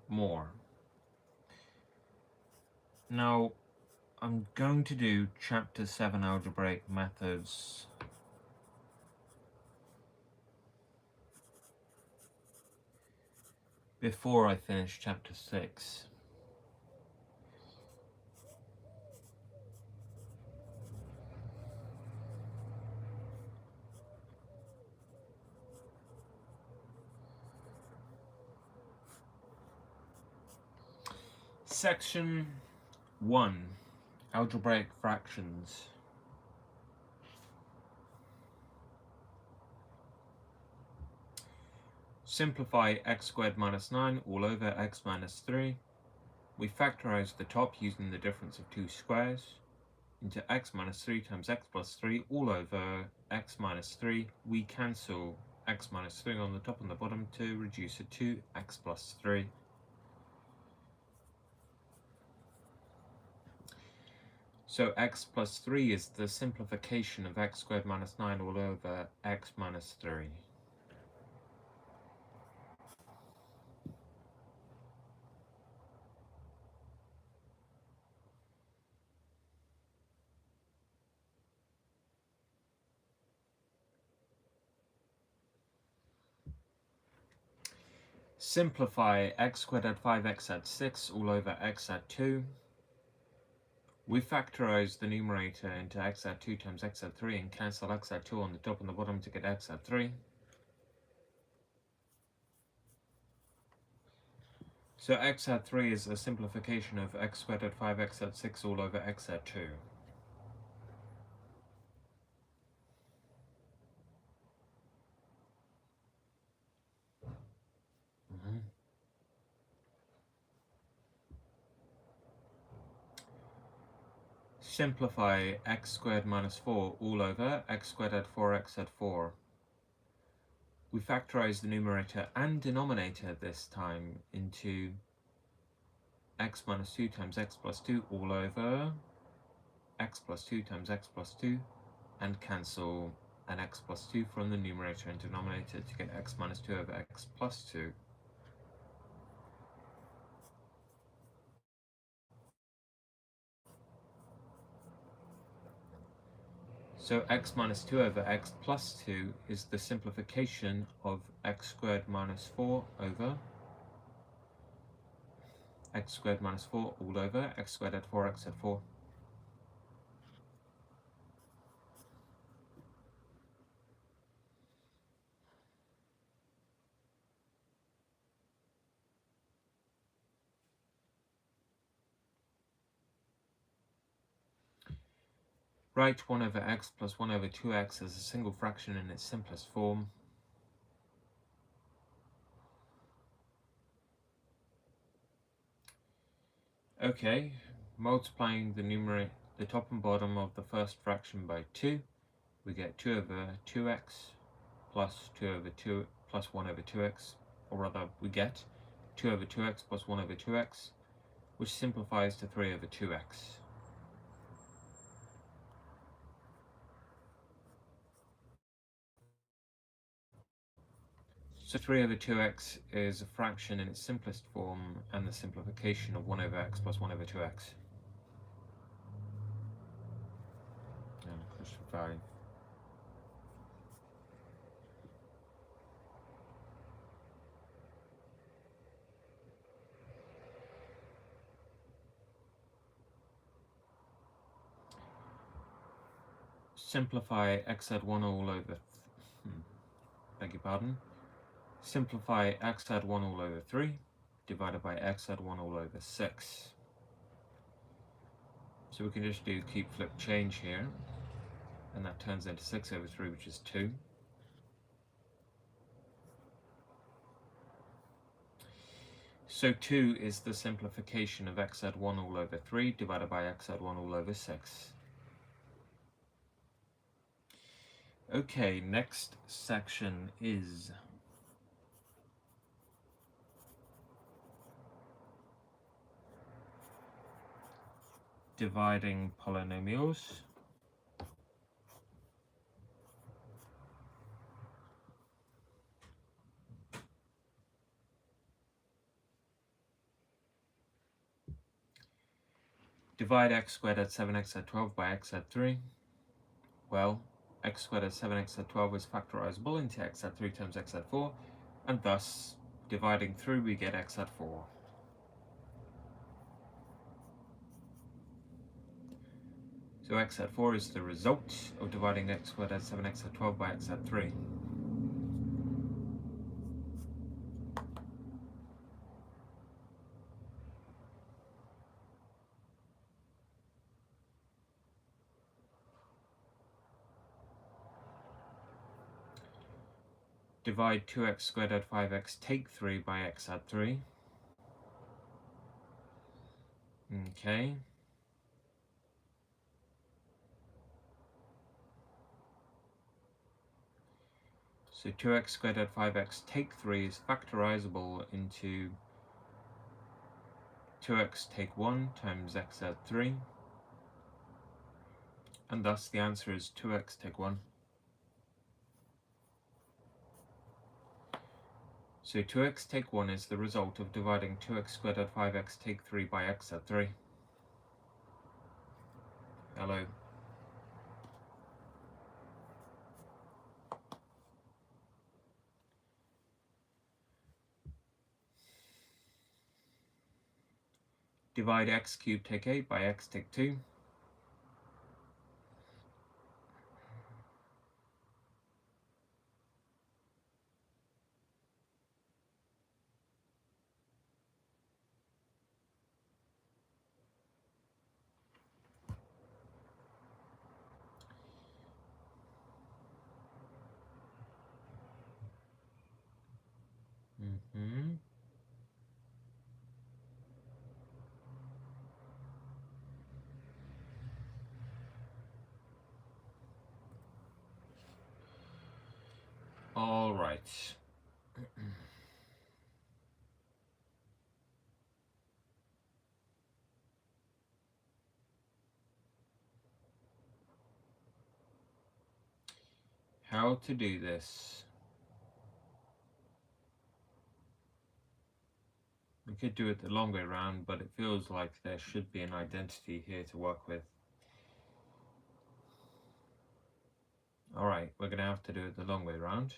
more. Now, I'm going to do Chapter 7 Algebraic Methods before I finish Chapter 6. Section 1. Algebraic Fractions. Simplify x squared minus 9 all over x minus 3. We factorize the top using the difference of two squares into x minus 3 times x plus 3 all over x minus 3. We cancel x minus 3 on the top and the bottom to reduce it to x plus 3. So x plus 3 is the simplification of x squared minus 9 all over x minus 3. Simplify x squared add 5x add 6 all over x add 2. We factorize the numerator into x add 2 times x add 3 and cancel x add 2 on the top and the bottom to get x add 3. So x add 3 is a simplification of x squared add 5x add 6 all over x add 2. Simplify x squared minus 4 all over x squared add 4x add 4. We factorize the numerator and denominator this time into x minus 2 times x plus 2 all over x plus 2 times x plus 2 and cancel an x plus 2 from the numerator and denominator to get x minus 2 over x plus 2. So x minus 2 over x plus 2 is the simplification of x squared minus 4 over x squared minus 4 all over x squared add 4x add 4. Write 1 over x plus 1 over 2x as a single fraction in its simplest form. Okay, multiplying the top and bottom of the first fraction by 2, we get 2 over 2x plus 2 over 2 plus 1 over 2x, or rather we get 2 over 2x plus 1 over 2x, which simplifies to 3 over 2x. So 3 over 2x is a fraction in its simplest form and the simplification of 1 over x plus 1 over 2x. And question 5. Simplify x add 1 all over, beg your pardon. Simplify x add 1 all over 3 divided by x add 1 all over 6. So we can just do keep flip change here, and that turns into 6 over 3, which is 2. So 2 is the simplification of x add 1 all over 3 divided by x add 1 all over 6. Okay, next section is dividing polynomials. Divide x squared at 7x at 12 by x at 3. Well, x squared at 7x at 12 is factorizable into x at 3 times x at 4, and thus, dividing through, we get x at 4. So x at 4 is the result of dividing x squared at 7x at 12 by x at 3. Divide 2x squared at 5x, take 3 by x at 3. Okay. So 2x squared at 5x, take 3 is factorizable into 2x take 1 times x at 3. And thus the answer is 2x take 1. So 2x take 1 is the result of dividing 2x squared at 5x take 3 by x at 3. Hello. Divide x cubed take 8 by x take 2. All right. How to do this? We could do it the long way around, but it feels like there should be an identity here to work with. Alright, we're going to have to do it the long way around.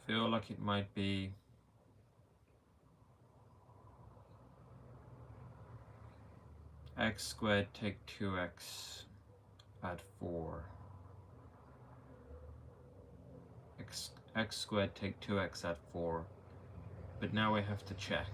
Feel like it might be x squared take 2x add 4. X squared take 2x add 4. But now we have to check.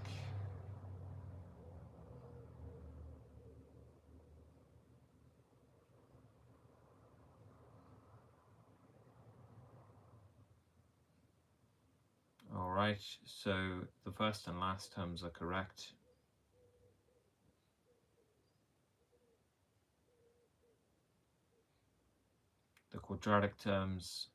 Alright, so the first and last terms are correct. The quadratic terms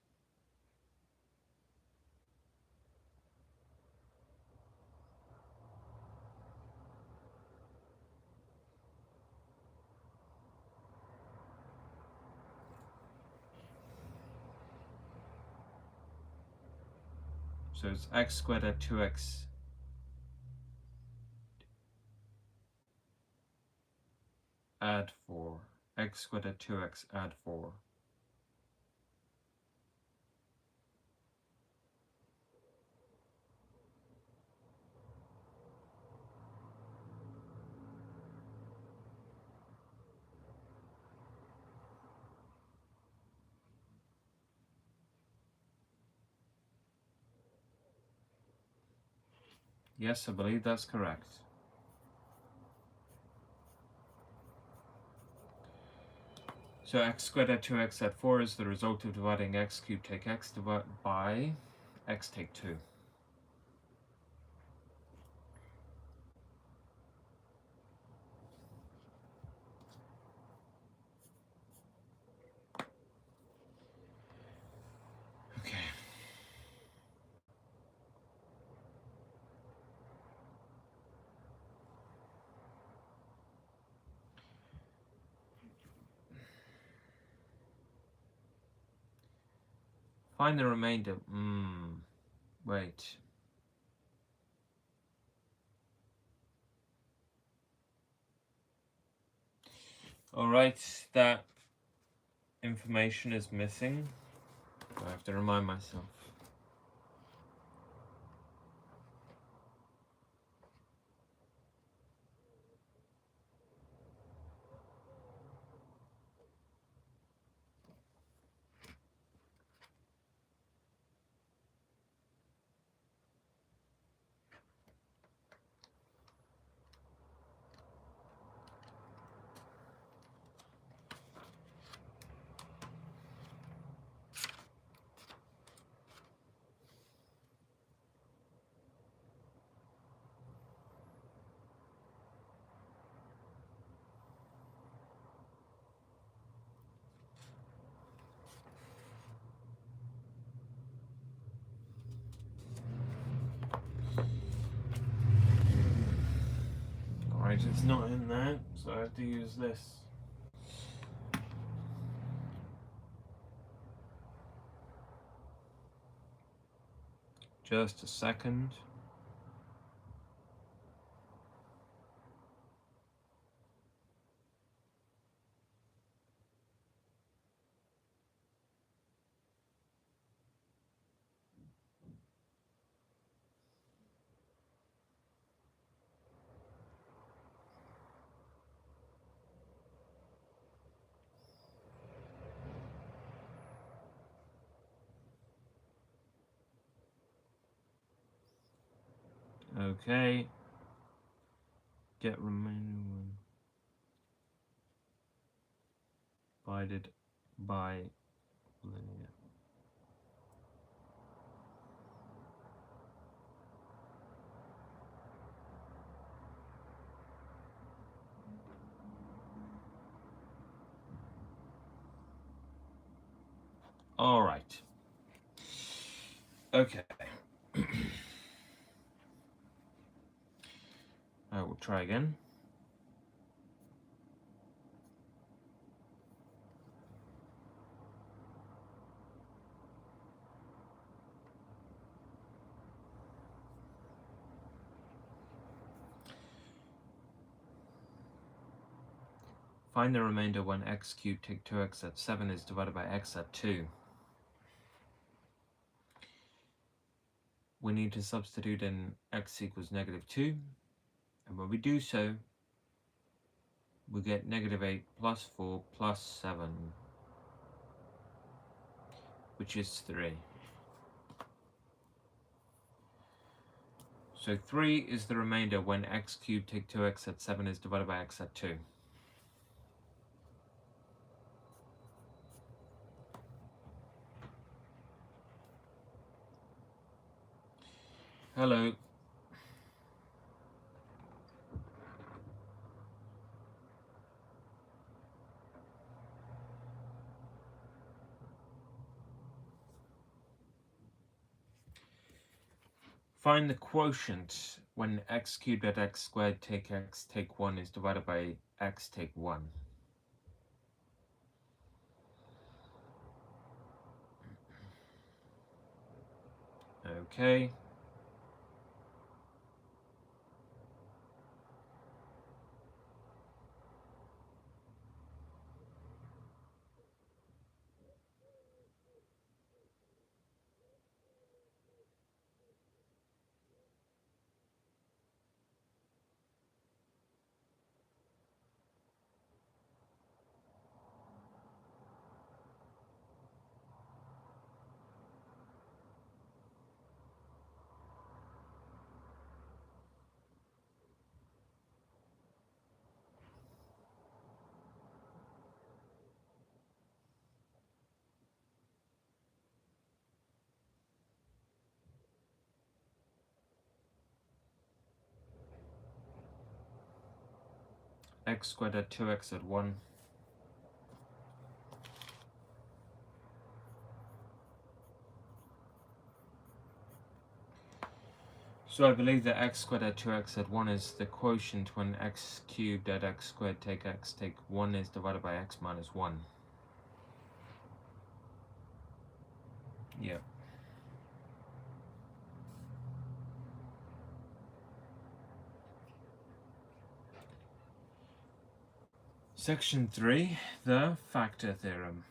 so it's x squared at 2x add 4. X squared at 2x add 4. Yes, I believe that's correct. So x squared add 2x add 4 is the result of dividing x cubed take x divided by x take 2. Okay. Find the remainder. Wait. Alright, that information is missing. I have to remind myself. Alright, it's not in there, so I have to use this. Just a second. Okay. Get remaining one divided by linear. All right. Okay. I will try again. Find the remainder when x cubed take 2x at 7 is divided by x at 2. We need to substitute in x equals negative 2. And when we do so, we get negative 8 plus 4 plus 7, which is 3. So 3 is the remainder when x cubed take 2x at 7 is divided by x at 2. Hello. Find the quotient when x cubed at x squared take x take 1 is divided by x take 1. Okay. x squared at 2x at 1. So I believe that x squared at 2x at 1 is the quotient when x cubed at x squared take x take 1 is divided by x minus 1. Yeah. Section 3, the factor theorem.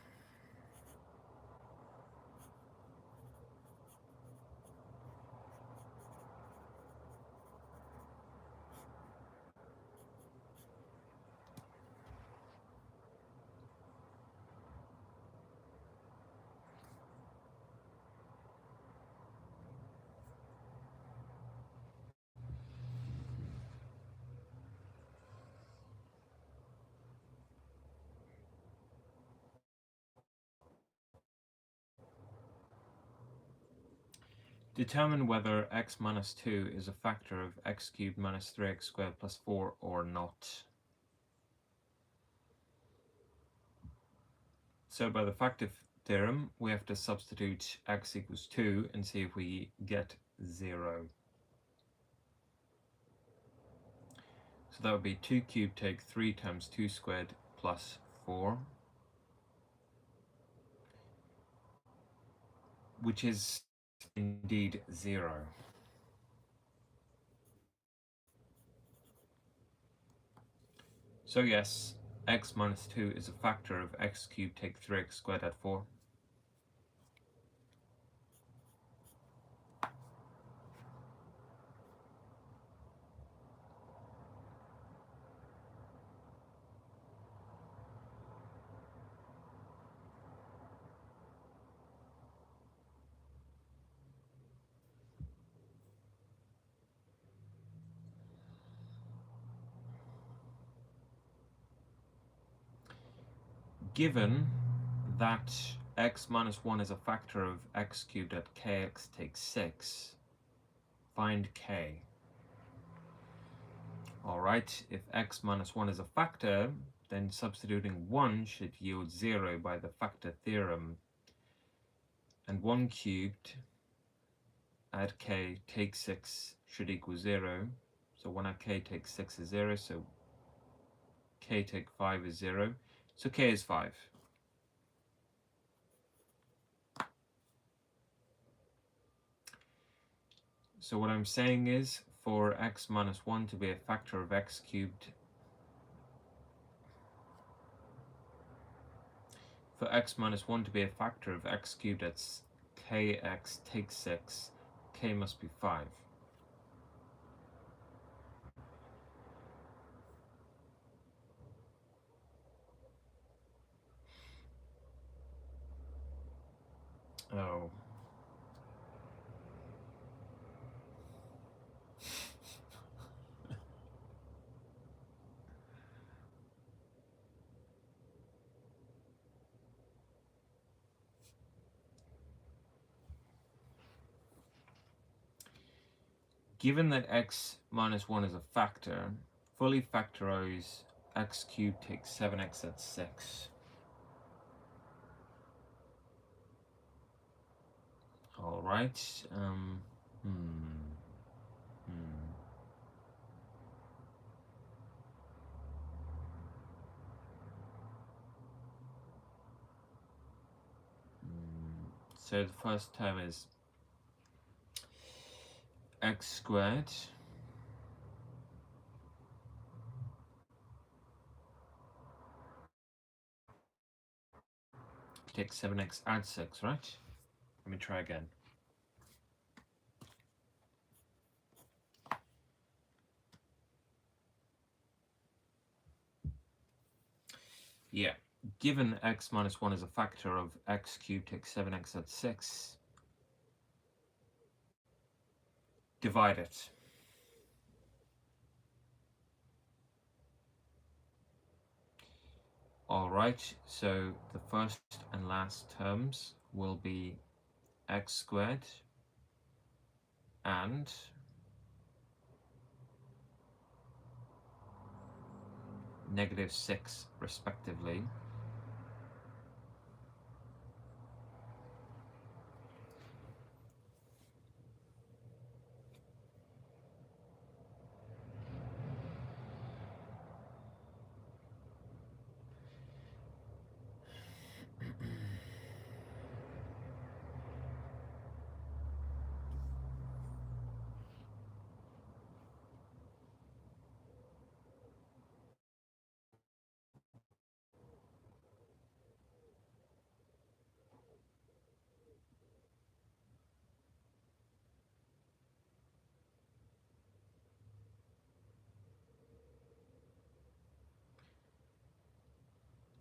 Determine whether x minus 2 is a factor of x cubed minus 3x squared plus 4 or not. So by the factor theorem, we have to substitute x equals 2 and see if we get 0. So that would be 2 cubed take 3 times 2 squared plus 4, which is indeed 0. So yes, x minus 2 is a factor of x cubed take 3x squared at 4. Given that x minus 1 is a factor of x cubed at kx takes 6, find k. Alright, if x minus 1 is a factor, then substituting 1 should yield 0 by the factor theorem. And 1 cubed at k takes 6 should equal 0. So 1 at k takes 6 is 0, so k take 5 is 0. So k is 5. So what I'm saying is, for x minus 1 to be a factor of x cubed, for x minus 1 to be a factor of x cubed at kx takes 6, k must be 5. Oh. Given that x minus 1 is a factor, fully factorize x cubed takes 7x at 6. Alright, So the first term is x squared take 7x add 6, right? Let me try again. Yeah, given x minus 1 is a factor of x cubed takes 7x at 6, divide it. Alright, so the first and last terms will be x squared and -6 respectively.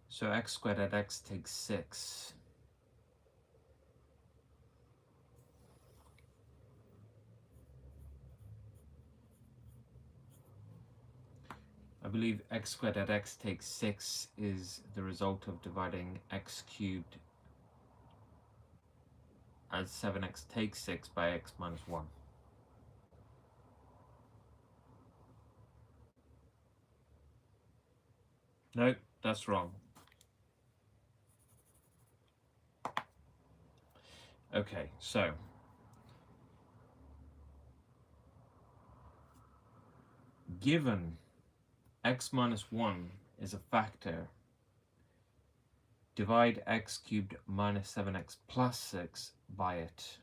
So x squared at x takes 6. I believe x squared at x takes 6 is the result of dividing x cubed as 7x takes 6 by x minus 1. No, that's wrong. Okay, so given x minus 1 is a factor, divide x cubed minus 7x plus 6 by it.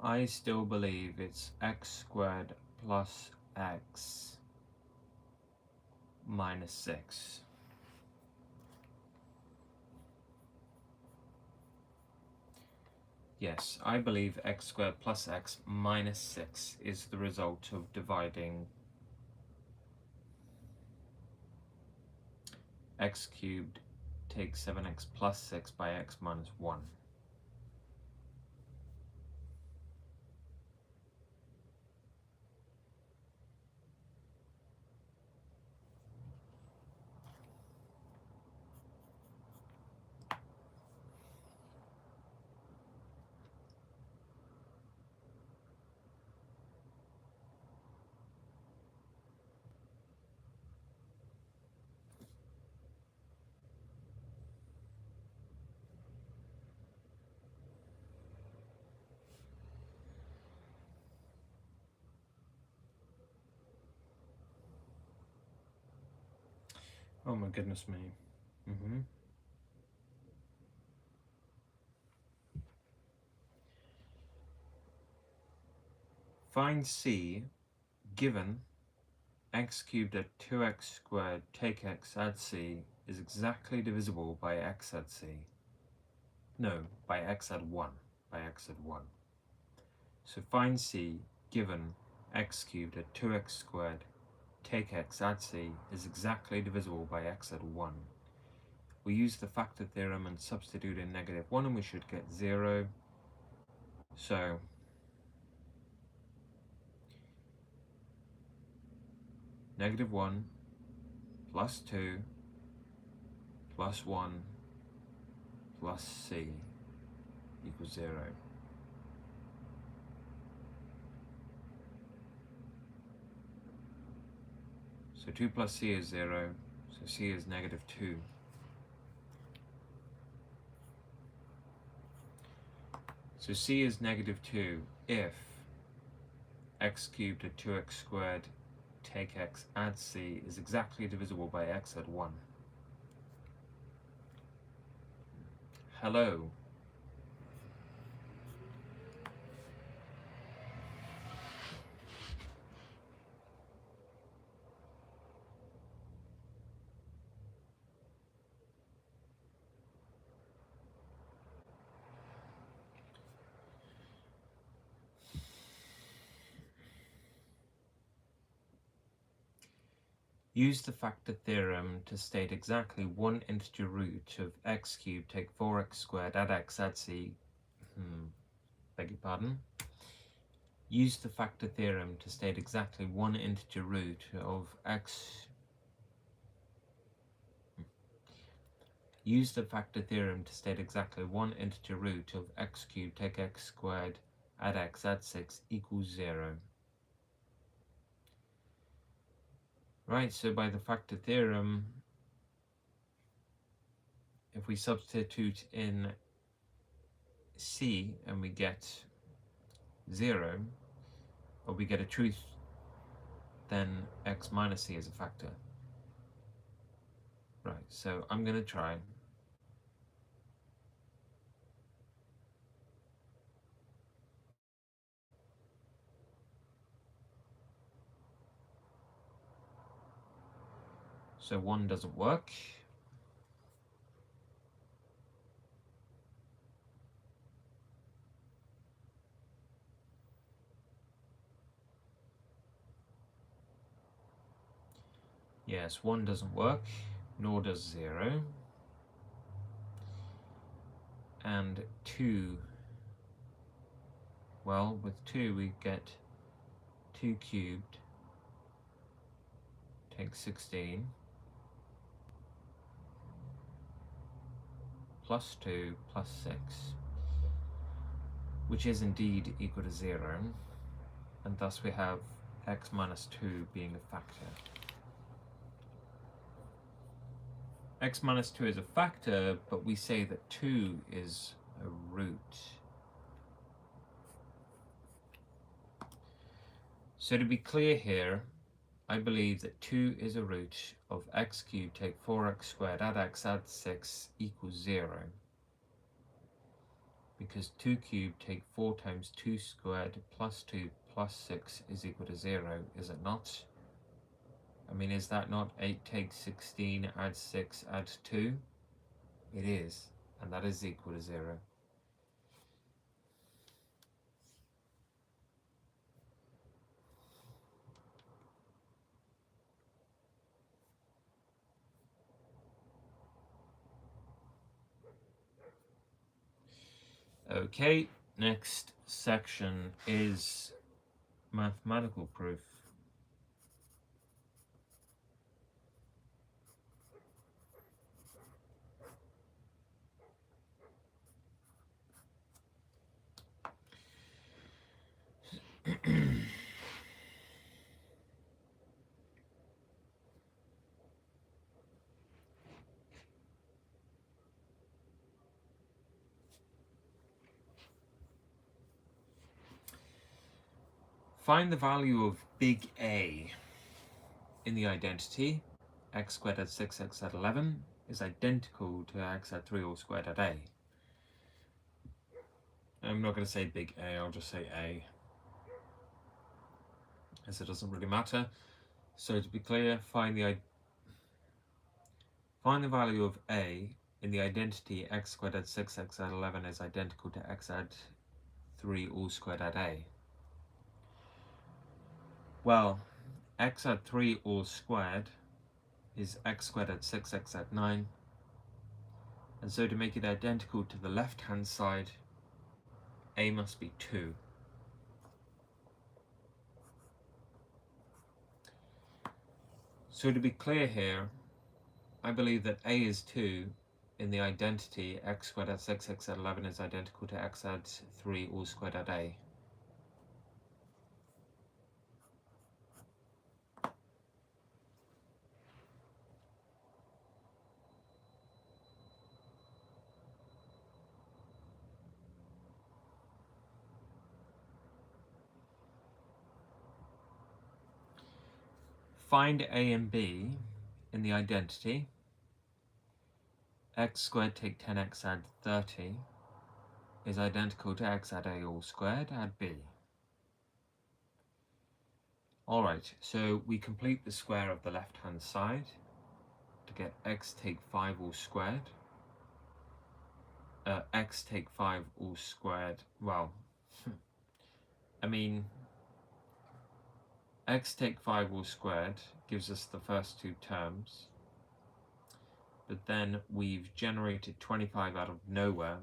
I still believe it's x squared plus x minus 6. Yes, I believe x squared plus x minus 6 is the result of dividing x cubed takes 7x plus 6 by x minus 1. Oh my goodness me. Find c given x cubed at 2x squared take x add c is exactly divisible by x add c. No, by x add 1. By x add 1. So find c given x cubed at 2x squared take x add c is exactly divisible by x add 1. We use the factor theorem and substitute in -1 and we should get 0. So -1 plus 2 plus 1 plus c equals 0. So 2 plus c is 0, so c is -2. So c is -2 if x cubed at 2x squared take x add c is exactly divisible by x add 1. Hello. Use the factor theorem to state exactly one integer root of x cubed take 4x squared add x add c. Beg your pardon. Use the factor theorem to state exactly one integer root of x. Use the factor theorem to state exactly one integer root of x cubed take x squared add x add 6 equals 0. Right, so by the factor theorem, if we substitute in c and we get 0, or we get a truth, then x minus c is a factor. Right, so I'm going to try. So 1 doesn't work. Yes, 1 doesn't work, nor does 0. And 2, well, with 2 we get 2 cubed takes 16 plus 2 plus 6, which is indeed equal to 0, and thus we have x minus 2 being a factor. X minus 2 is a factor, but we say that 2 is a root. So to be clear here, I believe that 2 is a root of x cubed take 4x squared add x add 6 equals 0. Because 2 cubed take 4 times 2 squared plus 2 plus 6 is equal to 0, is it not? I mean, is that not 8 take 16 add 6 add 2? It is, and that is equal to 0. Okay, next section is mathematical proof. Find the value of big A in the identity x squared add 6x add 11 is identical to x add 3 all squared add A. I'm not going to say big A, I'll just say A, as it doesn't really matter. So to be clear, find the value of A in the identity x squared add 6x add 11 is identical to x add 3 all squared add A. Well, x add 3 all squared is x squared add 6x add 9, and so to make it identical to the left hand side, A must be 2. So to be clear here, I believe that A is 2 in the identity x squared add 6x add 11 is identical to x add 3 all squared add A. Find A and B in the identity x squared take 10x add 30 is identical to x add A all squared add B. Alright, so we complete the square of the left hand side to get x take 5 all squared. X take 5 all squared, well, I mean, x take 5 all squared gives us the first two terms, but then we've generated 25 out of nowhere,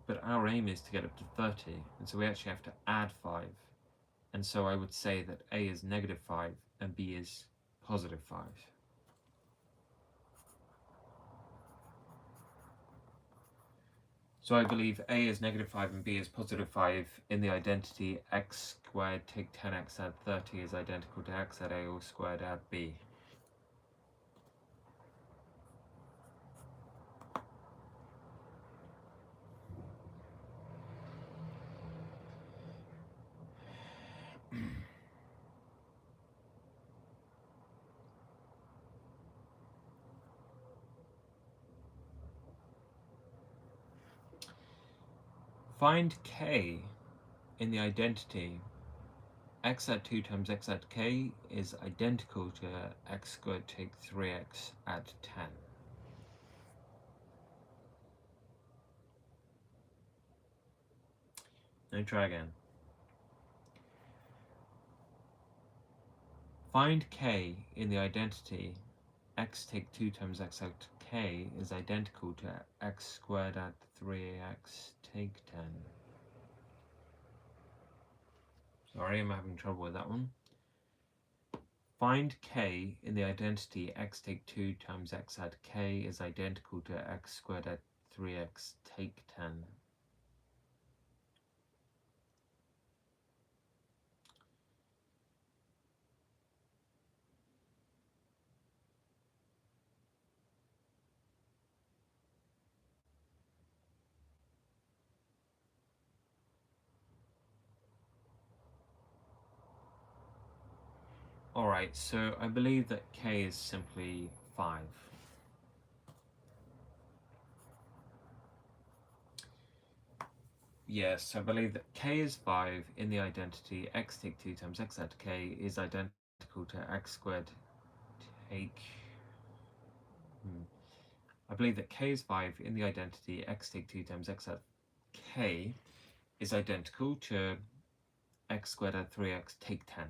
but our aim is to get up to 30, and so we actually have to add 5, and so I would say that A is -5 and B is +5. So I believe A is -5 and B is +5 in the identity x squared take 10x add 30 is identical to x add A all squared add B. Find K in the identity x add 2 times x add k is identical to x squared take 3x add 10. Now try again. Find K in the identity x take 2 times x add k is identical to x squared add 3x take 10. Sorry, I'm having trouble with that one. Find K in the identity x take 2 times x add k is identical to x squared add 3x take 10. Alright, so I believe that K is simply 5. Yes, I believe that K is 5 in the identity x take 2 times x add k is identical to x squared take... I believe that K is 5 in the identity x take 2 times x add k is identical to x squared add 3x take 10.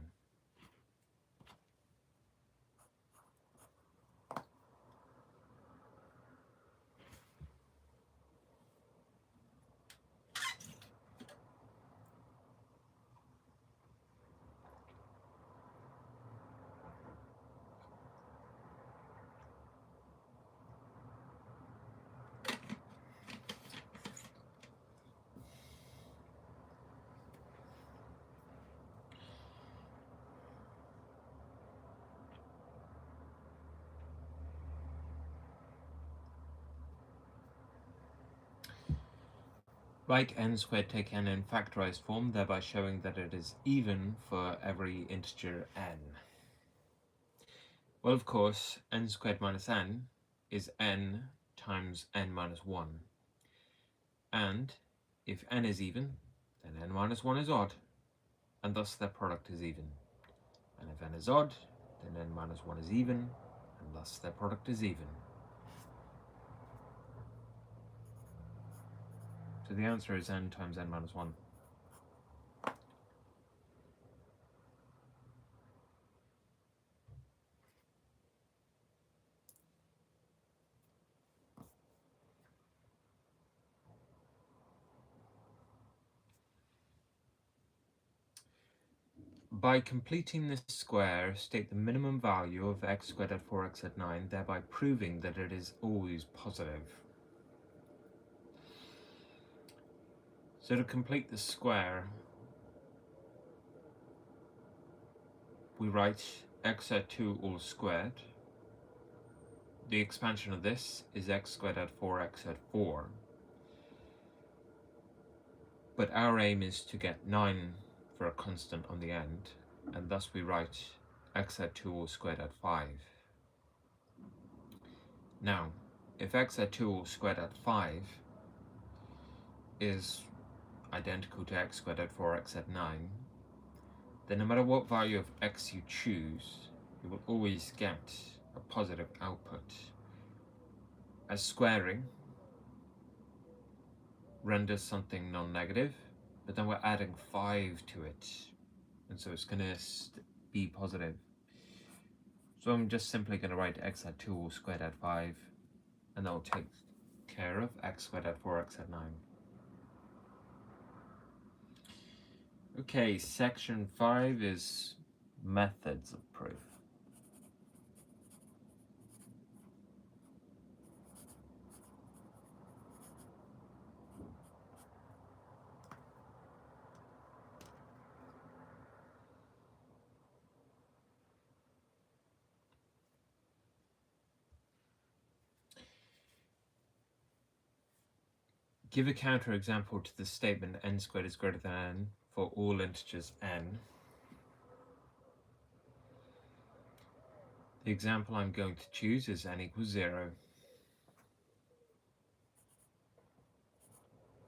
Write n squared take n in factorized form, thereby showing that it is even for every integer n. Well, of course, n squared minus n is n times n minus 1. And if n is even, then n minus 1 is odd, and thus their product is even. And if n is odd, then n minus 1 is even, and thus their product is even. So the answer is n times n minus 1. By completing this square, state the minimum value of x squared add 4x add 9, thereby proving that it is always positive. So to complete the square, we write x add 2 all squared. The expansion of this is x squared add 4x add 4. But our aim is to get 9 for a constant on the end, and thus we write x add 2 all squared add 5. Now, if x add 2 all squared add 5 is identical to x squared add 4x add 9, then no matter what value of x you choose, you will always get a positive output, as squaring renders something non-negative, but then we're adding 5 to it, and so it's going to be positive. So I'm just simply going to write x at 2 all squared at 5, and that will take care of x squared at 4x at 9. Okay, section 5 is methods of proof. Give a counterexample to the statement n squared is greater than n for all integers n. The example I'm going to choose is n equals 0.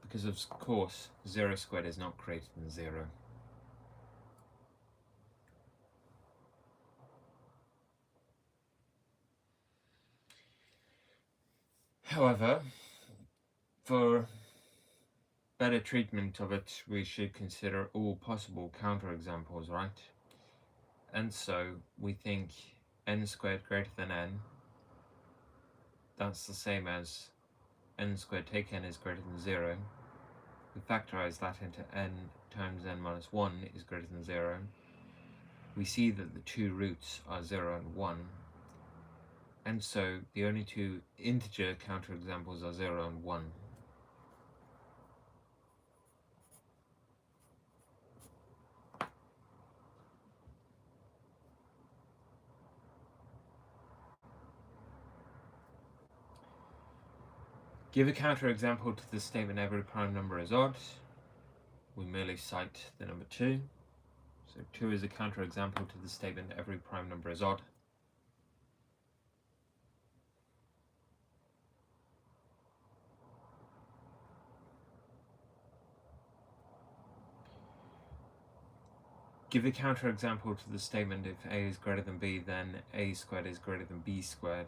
Because of course, 0 squared is not greater than 0. However, for better treatment of it, we should consider all possible counterexamples, right? And so we think n squared greater than n, that's the same as n squared take n is greater than 0. We factorize that into n times n minus 1 is greater than 0. We see that the two roots are 0 and 1. And so the only two integer counterexamples are 0 and 1. Give a counterexample to the statement every prime number is odd. We merely cite the number 2. So 2 is a counterexample to the statement every prime number is odd. Give a counterexample to the statement if a is greater than b, then a squared is greater than b squared.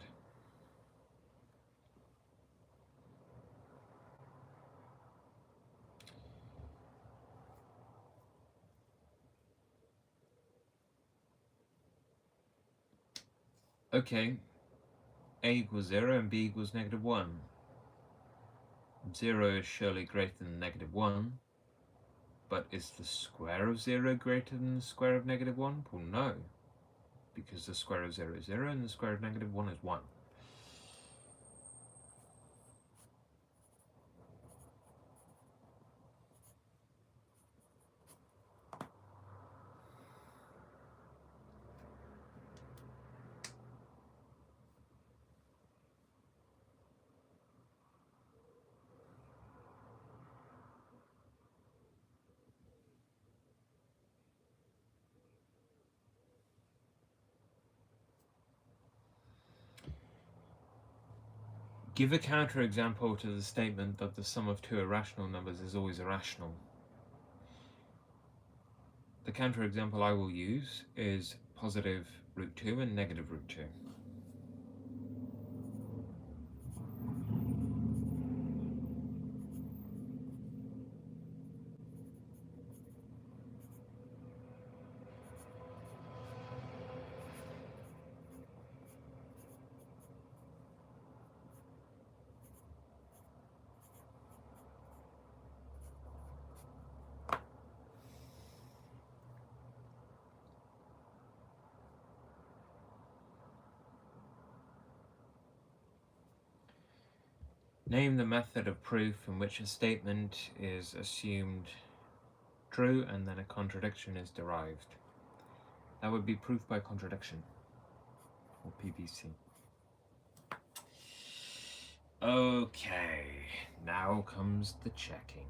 Okay, a equals 0 and b equals negative 1. 0 is surely greater than negative 1, but is the square of 0 greater than the square of negative 1? Well, no, because the square of 0 is 0 and the square of negative 1 is 1. Give a counterexample to the statement that the sum of two irrational numbers is always irrational. The counterexample I will use is positive root 2 and negative root 2. Name the method of proof in which a statement is assumed true and then a contradiction is derived. That would be proof by contradiction, or PBC. Okay, now comes the checking.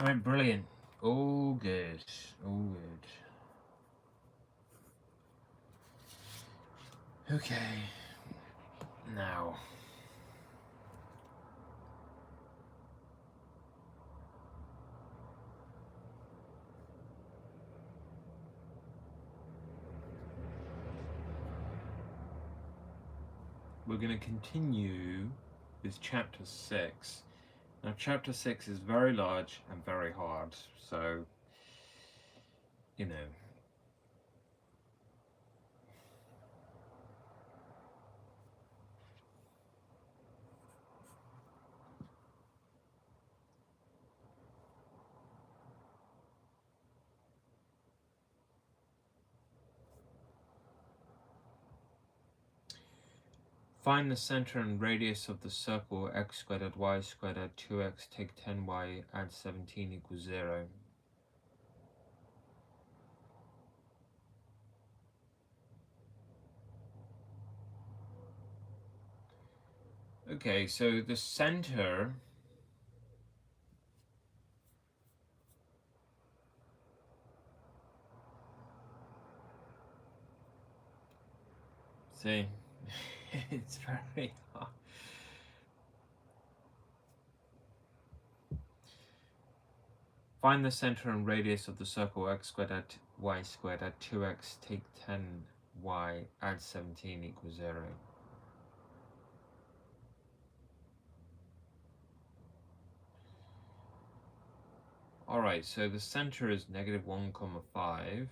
Alright, brilliant. All good. All good. Okay. Now. We're going to continue with chapter 6. Now, chapter 6 is very large and very hard, so, you know. Find the center and radius of the circle x squared add y squared add 2x, take 10y, add 17 equals 0. Okay, so the center see it's very hard. Find the center and radius of the circle x squared add y squared add 2x, take 10y, add 17 equals 0. Alright, so the center is negative 1, 5.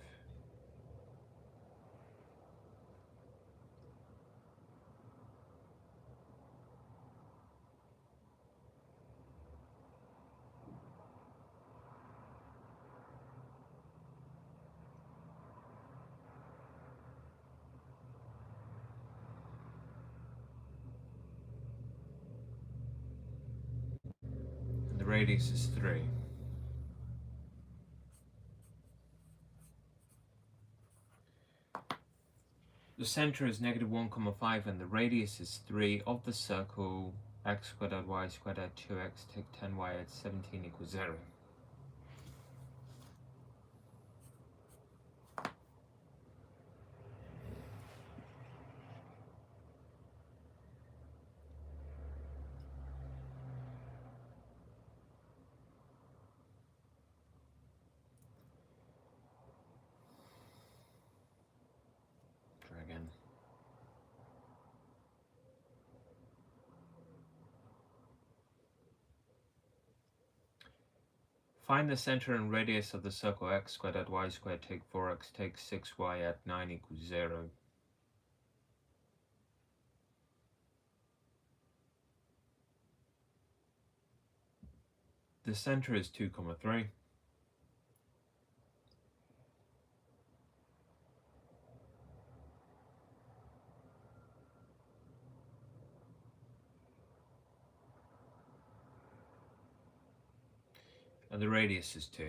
And the radius is 3. The center is negative 1, 5 and the radius is 3 of the circle x squared add y squared add 2x, take 10y, add 17 equals 0. Try again. Find the center and radius of the circle x squared add y squared, take 4x, take 6y, add 9 equals 0. The center is 2, 3. And the radius is 2.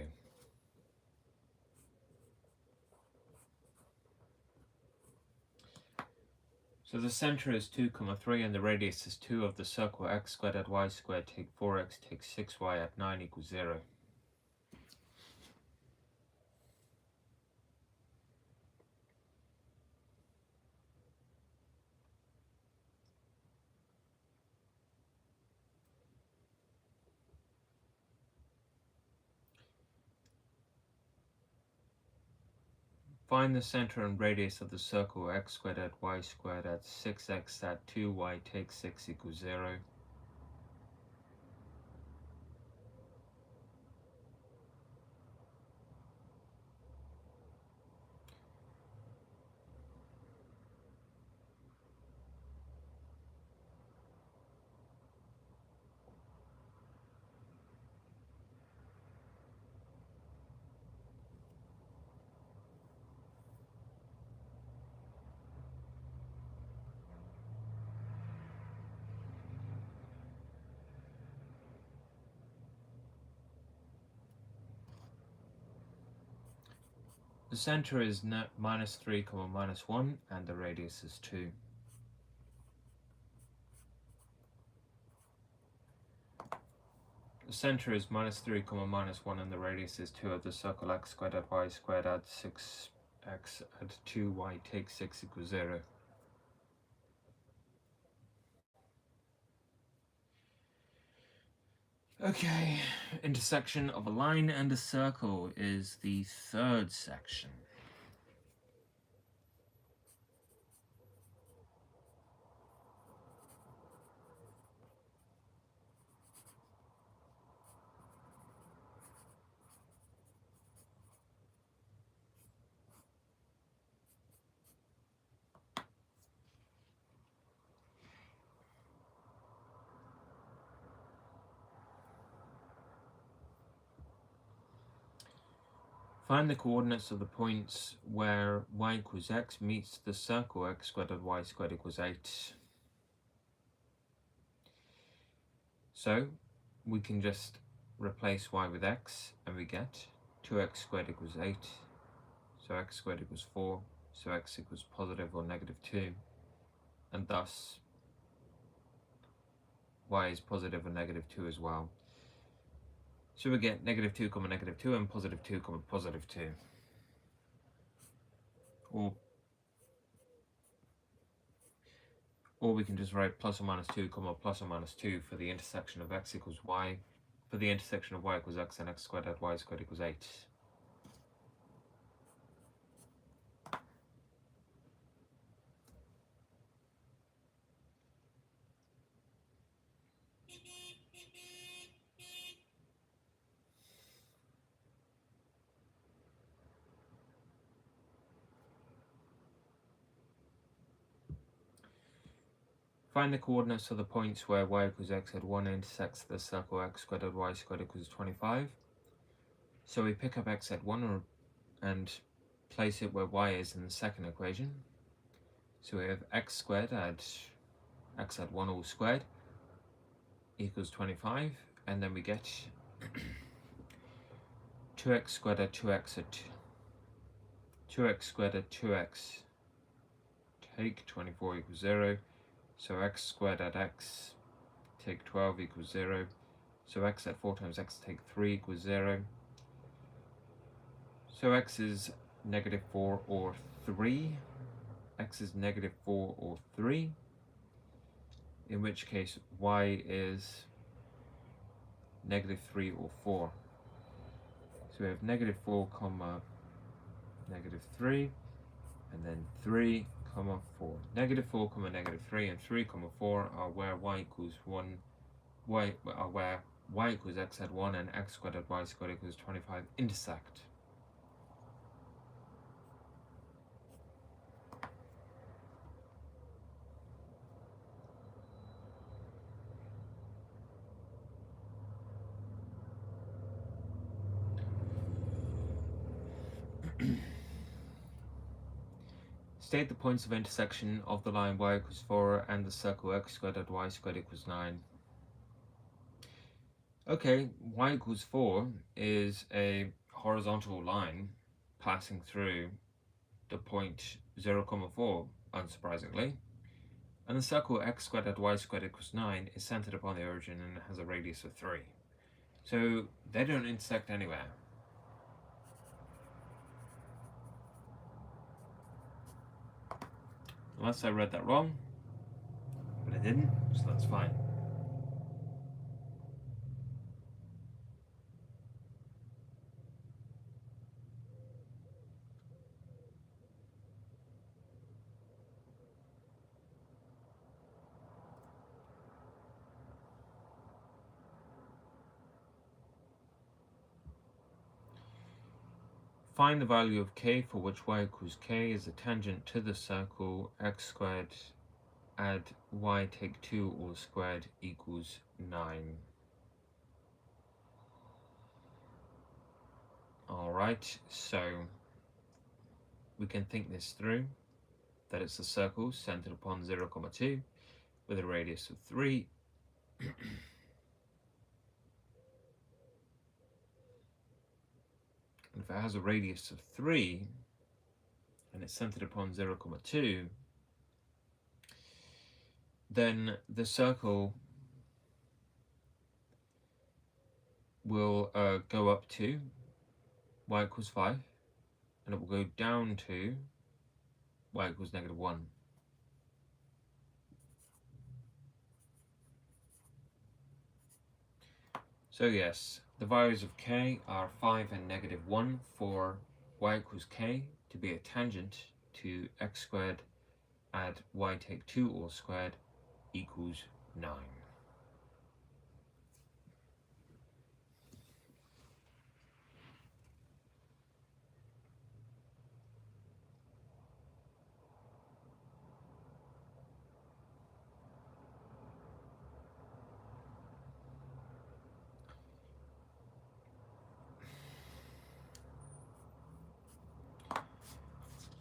So the center is 2, 3 and the radius is 2 of the circle x squared add y squared, take 4x, take 6y, add 9 equals 0. Find the center and radius of the circle x squared add y squared add 6x add 2y, take 6 equals 0. The center is minus 3, minus 1 and the radius is 2. The the center is minus 3, minus 1, and the radius is 2 of the circle. X squared add y squared add 6x add 2y take 6 equals 0. Okay, intersection of a line and a circle is the third section. Find the coordinates of the points where y equals x meets the circle x squared add y squared equals 8. So we can just replace y with x and we get 2x squared equals 8. So x squared equals 4. So x equals positive or negative 2. And thus y is positive or negative 2 as well. So we get negative 2, negative 2 and positive 2, positive 2. Or we can just write plus or minus 2, plus or minus 2 for the intersection of x equals y, for the intersection of y equals x and x squared add y squared equals 8. Find the coordinates of the points where y equals x at 1 intersects the circle x squared add y squared equals 25. So we pick up x at 1 and place it where y is in the second equation. So we have x squared add x at 1 all squared equals 25, and then we get 2x squared add 2x at 2x squared add 2x take 24 equals 0. So x squared add x take 12 equals 0. So x at 4 times x take 3 equals 0. So x is negative 4 or 3. X is negative 4 or 3. In which case y is negative 3 or 4. So we have negative 4 comma negative 3, and then 3 comma 4. Negative 4 comma negative 3 and 3 comma 4 are where y equals 1, where y equals x at 1 and x squared at y squared equals 25 intersect. State the points of intersection of the line y equals 4 and the circle x squared at y squared equals 9. Okay, y equals 4 is a horizontal line passing through the point 0, 4, unsurprisingly. And the circle x squared at y squared equals 9 is centered upon the origin and has a radius of 3. So they don't intersect anywhere. Unless I read that wrong, but I didn't, so that's fine. Find the value of k for which y equals k is a tangent to the circle x squared add y take 2 all squared equals 9. Alright, so we can think this through, that it's a circle centered upon 0, 2 with a radius of 3. And if it has a radius of 3 and it's centered upon 0, 2, then the circle will go up to y equals 5, and it will go down to y equals -1. So yes, the values of k are 5 and -1 for y equals k to be a tangent to x squared add y take 2 all squared equals 9.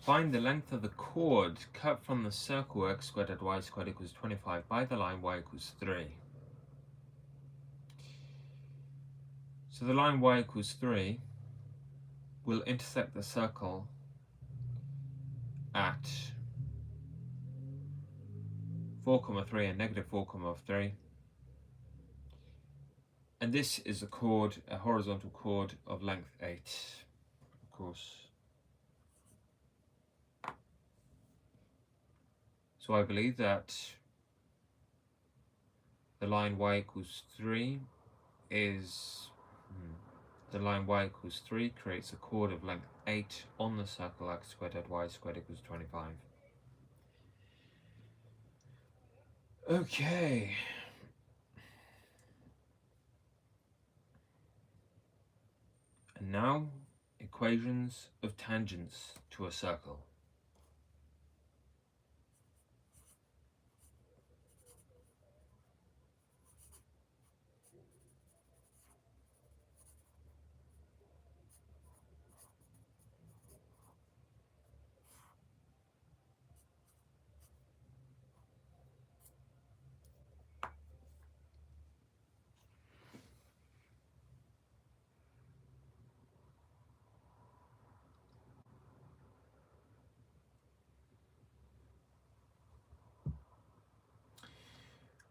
Find the length of the chord cut from the circle x squared add y squared equals 25 by the line y equals 3. So the line y equals 3 will intersect the circle at 4,3 and -4,3. And this is a chord, a horizontal chord of length 8, of course. So I believe that the line y equals 3 is, the line y equals 3 creates a chord of length 8 on the circle x squared add y squared equals 25. Okay. And now, equations of tangents to a circle.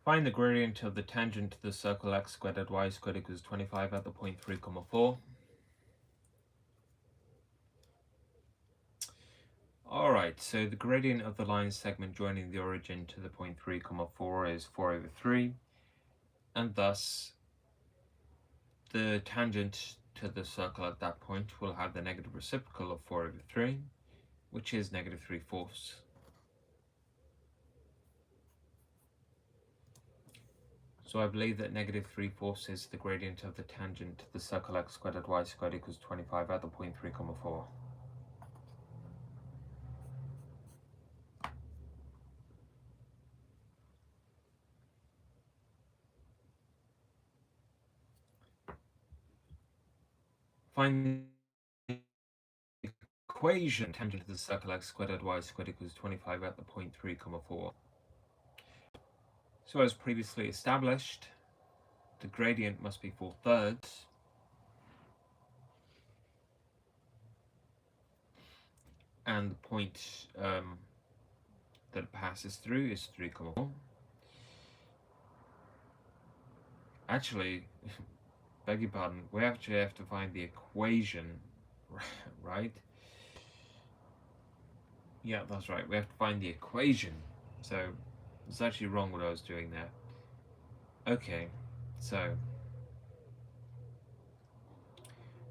Find the gradient of the tangent to the circle x squared add y squared equals 25 at the point 3, 4. Alright, so the gradient of the line segment joining the origin to the point 3, 4 is 4/3, and thus the tangent to the circle at that point will have the negative reciprocal of 4/3, which is -3/4. So I believe that -3/4 is the gradient of the tangent to the circle x squared add y squared equals 25 at the point 3, 4. Find the equation tangent to the circle x squared add y squared equals 25 at the point 3, 4. So as previously established, the gradient must be 4/3, and the point that it passes through is 3, 4. Actually, beg your pardon, we actually have to find the equation, right? Yeah, that's right, we have to find the equation. So it's actually wrong what I was doing there. Okay, so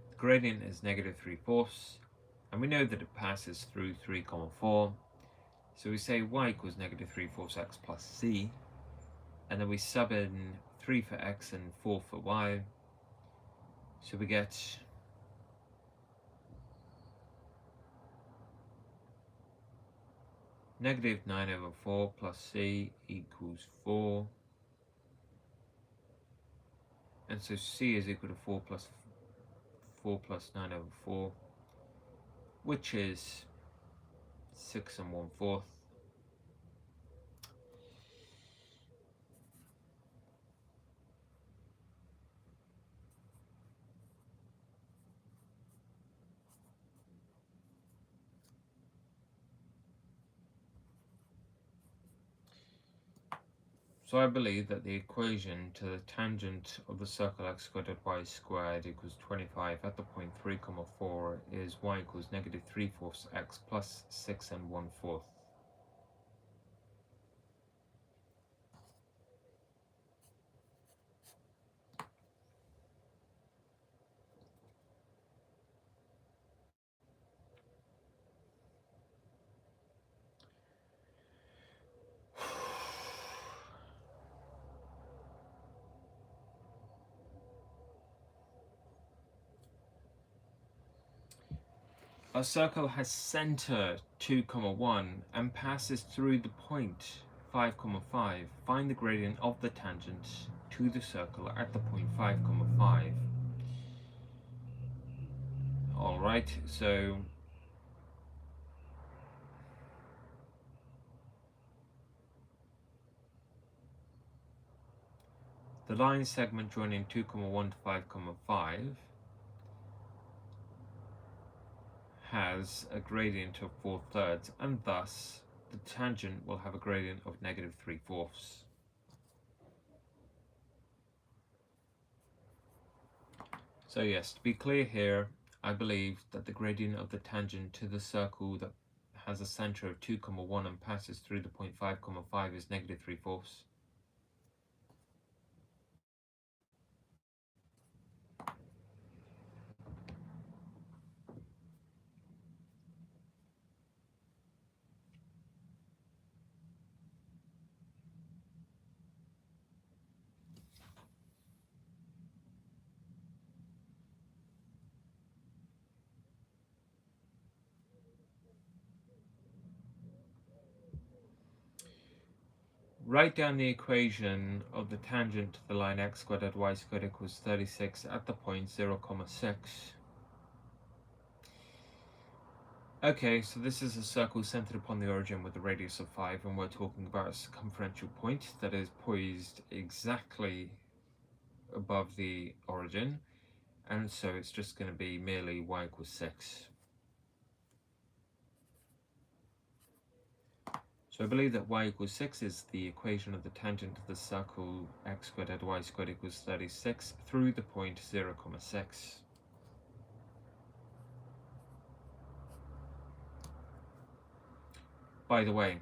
the gradient is -3/4, and we know that it passes through 3, 4. So we say y equals -3/4 x plus c, and then we sub in 3 for x and 4 for y. So we get -9/4 plus c equals 4. And so c is equal to 4 plus 9/4, which is 6 1/4. So I believe that the equation to the tangent of the circle x squared at y squared equals 25 at the point 3, 4 is y equals negative 3/4 x plus 6 and 1/4. A circle has center 2, 1 and passes through the point 5, 5. Find the gradient of the tangent to the circle at the point 5, 5. Alright, so the line segment joining 2, 1 to 5, 5 has a gradient of 4/3, and thus the tangent will have a gradient of negative 3/4. So yes, to be clear here, I believe that the gradient of the tangent to the circle that has a center of 2, 1 and passes through the point 5, 5 is negative 3/4. Write down the equation of the tangent to the line x squared at y squared equals 36 at the point 0, 6. Okay, so this is a circle centered upon the origin with a radius of 5, and we're talking about a circumferential point that is poised exactly above the origin, and so it's just going to be merely y equals 6. So I believe that y equals 6 is the equation of the tangent of the circle x squared at y squared equals 36 through the point 0, 6. By the way,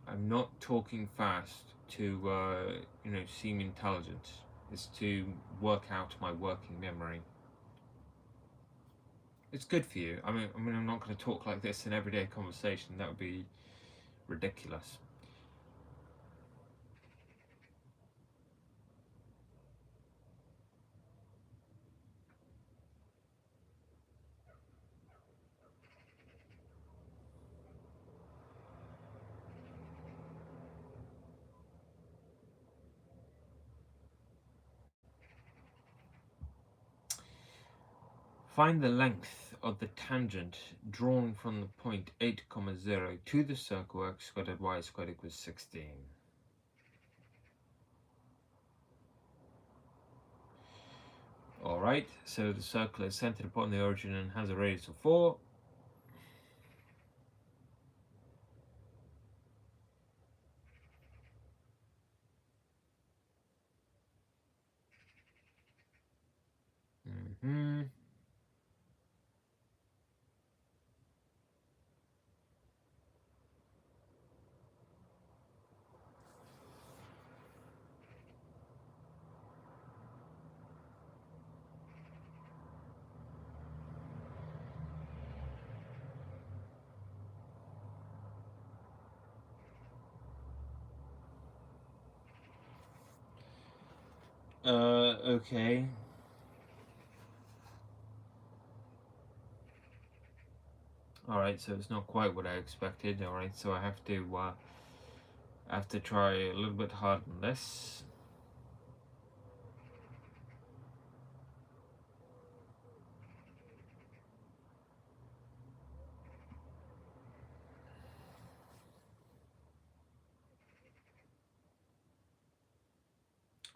I'm not talking fast to seem intelligent. It's to work out my working memory. It's good for you. I mean, I'm not going to talk like this in everyday conversation. That would be ridiculous. Find the length of the tangent drawn from the point 8, 0 to the circle x squared at y squared equals 16. Alright, so the circle is centered upon the origin and has a radius of 4. Okay. Alright, so it's not quite what I expected. Alright, so I have to try a little bit harder than this.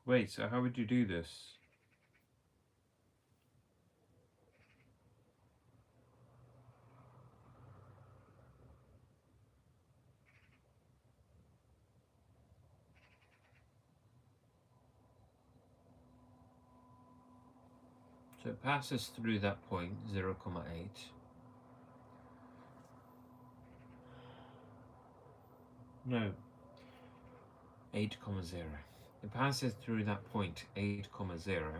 Wait, so how would you do this? So it passes through that point, 0, 8. No, 8, 0. It passes through that point, 8, 0,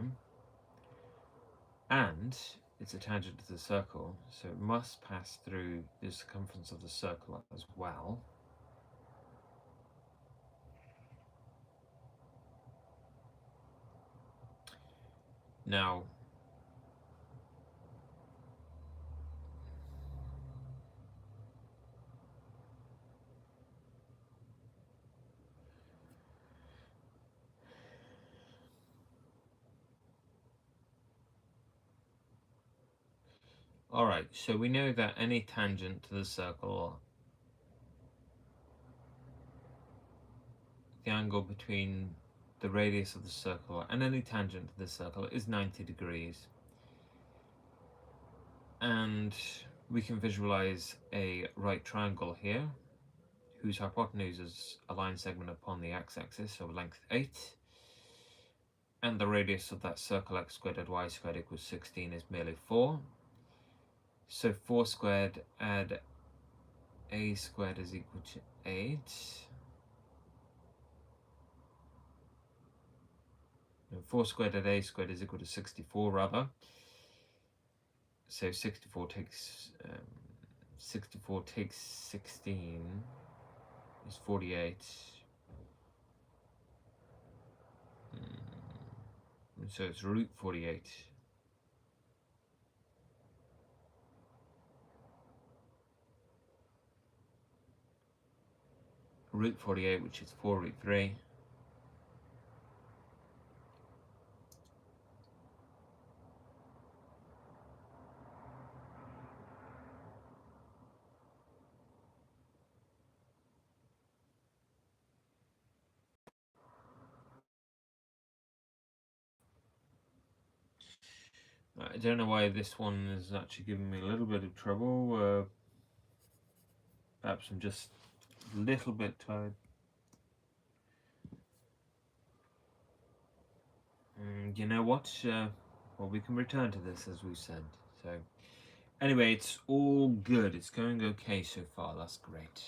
and it's a tangent to the circle, so it must pass through the circumference of the circle as well. Now, alright, so we know that any tangent to the circle, the angle between the radius of the circle and any tangent to the circle is 90 degrees. And we can visualize a right triangle here, whose hypotenuse is a line segment upon the x-axis, so length 8. And the radius of that circle, x squared add y squared equals 16, is merely 4. So 4 squared add a squared is equal to 8. And 4 squared add a squared is equal to 64, rather. So 64 takes 16 is 48. So it's root 48. Root 48, which is 4 root 3. I don't know why this one is actually giving me a little bit of trouble. Perhaps I'm just a little bit tired. You know what? Well, we can return to this, as we said. So, anyway, it's all good. It's going okay so far. That's great.